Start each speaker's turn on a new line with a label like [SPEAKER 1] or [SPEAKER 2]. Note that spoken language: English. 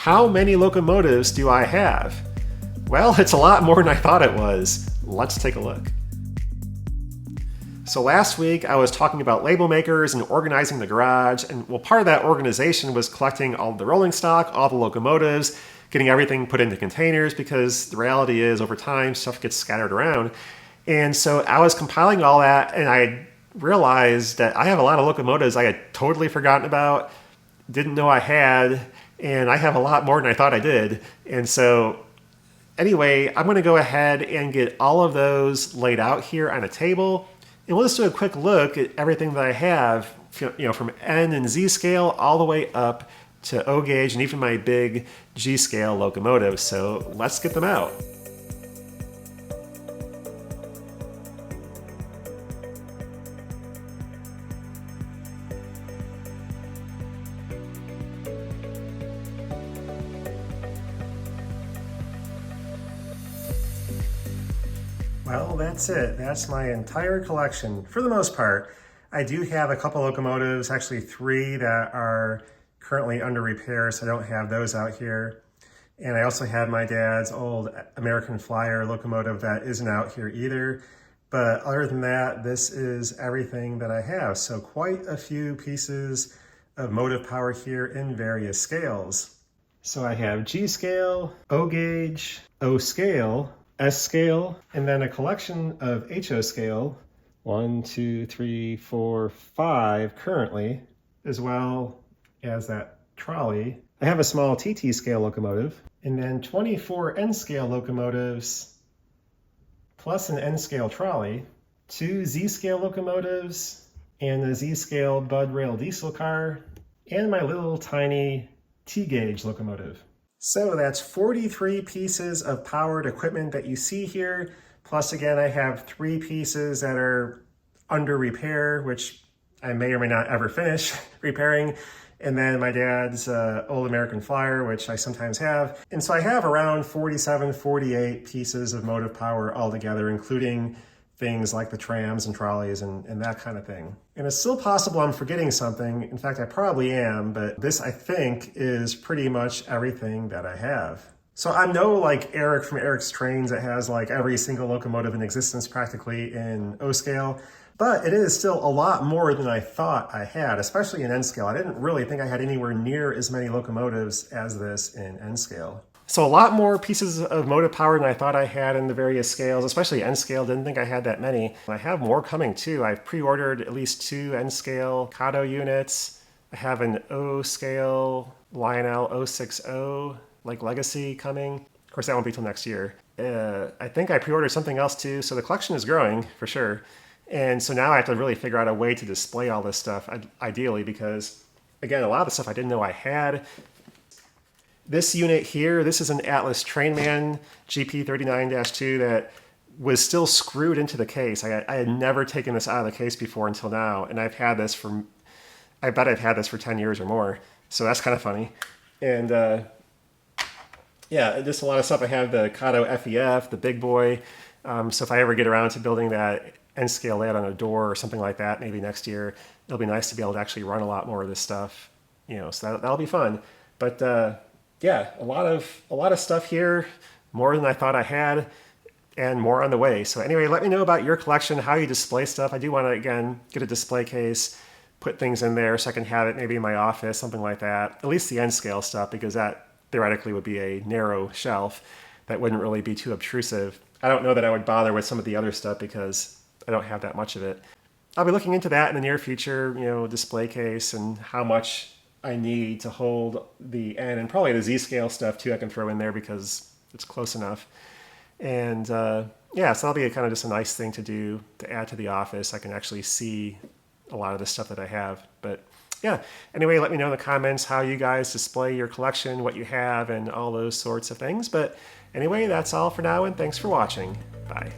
[SPEAKER 1] How many locomotives do I have? Well, it's a lot more than I thought it was. Let's take a look. So last week I was talking about label makers and organizing the garage, and well, part of that organization was collecting all the rolling stock, all the locomotives, getting everything put into containers, because the reality is over time stuff gets scattered around. And so I was compiling all that, and I realized that I have a lot of locomotives I had totally forgotten about, didn't know I had, and I have a lot more than I thought I did. And so anyway, I'm going to go ahead and get all of those laid out here on a table, and we'll just do a quick look at everything that I have, from N and Z scale all the way up to O gauge and even my big G scale locomotives. So let's get them out. Well, that's it. That's my entire collection for the most part. I do have a couple locomotives, actually 3 that are currently under repair, so I don't have those out here. And I also have my dad's old American Flyer locomotive that isn't out here either. But other than that, this is everything that I have. So quite a few pieces of motive power here in various scales. So I have G scale, O gauge, O scale, S scale, and then a collection of HO scale, 1, 2, 3, 4, 5 currently, as well as that trolley. I have a small TT scale locomotive, and then 24 N scale locomotives, plus an N scale trolley, 2 Z scale locomotives, and a Z scale Bud Rail diesel car, and my little tiny T gauge locomotive. So that's 43 pieces of powered equipment that you see here. Plus, again, I have 3 pieces that are under repair, which I may or may not ever finish repairing. And then my dad's old American Flyer, which I sometimes have. And so I have around 47, 48 pieces of motive power altogether, including things like the trams and trolleys and that kind of thing. And it's still possible I'm forgetting something. In fact, I probably am, but this, I think, is pretty much everything that I have. So I'm no like Eric from Eric's Trains that has like every single locomotive in existence practically in O scale, but it is still a lot more than I thought I had, especially in N scale. I didn't really think I had anywhere near as many locomotives as this in N scale. So a lot more pieces of motive power than I thought I had in the various scales, especially N scale. Didn't think I had that many. I have more coming too. I've pre-ordered at least 2 N scale Kato units. I have an O scale Lionel 060 like Legacy coming. Of course, that won't be till next year. I think I pre-ordered something else too. So the collection is growing for sure. And so now I have to really figure out a way to display all this stuff, ideally, because again, a lot of the stuff I didn't know I had. This unit here, this is an Atlas Trainman GP39-2 that was still screwed into the case. I had never taken this out of the case before until now, and I bet I've had this for 10 years or more. So that's kind of funny. And yeah, just a lot of stuff. I have the Kato FEF, the big boy. So if I ever get around to building that N-scale layout on a door or something like that, maybe next year, it'll be nice to be able to actually run a lot more of this stuff. So that'll be fun. But yeah, a lot of stuff here, more than I thought I had, and more on the way. So anyway, let me know about your collection, how you display stuff. I do want to, again, get a display case, put things in there so I can have it maybe in my office, something like that. At least the N-scale stuff, because that theoretically would be a narrow shelf that wouldn't really be too obtrusive. I don't know that I would bother with some of the other stuff because I don't have that much of it. I'll be looking into that in the near future, display case and how much I need to hold the N, and probably the Z scale stuff too I can throw in there because it's close enough. And yeah, so that'll be kind of just a nice thing to do to add to the office. I can actually see a lot of the stuff that I have. But yeah, anyway, let me know in the comments how you guys display your collection, what you have, and all those sorts of things. But anyway, that's all for now, and thanks for watching. Bye.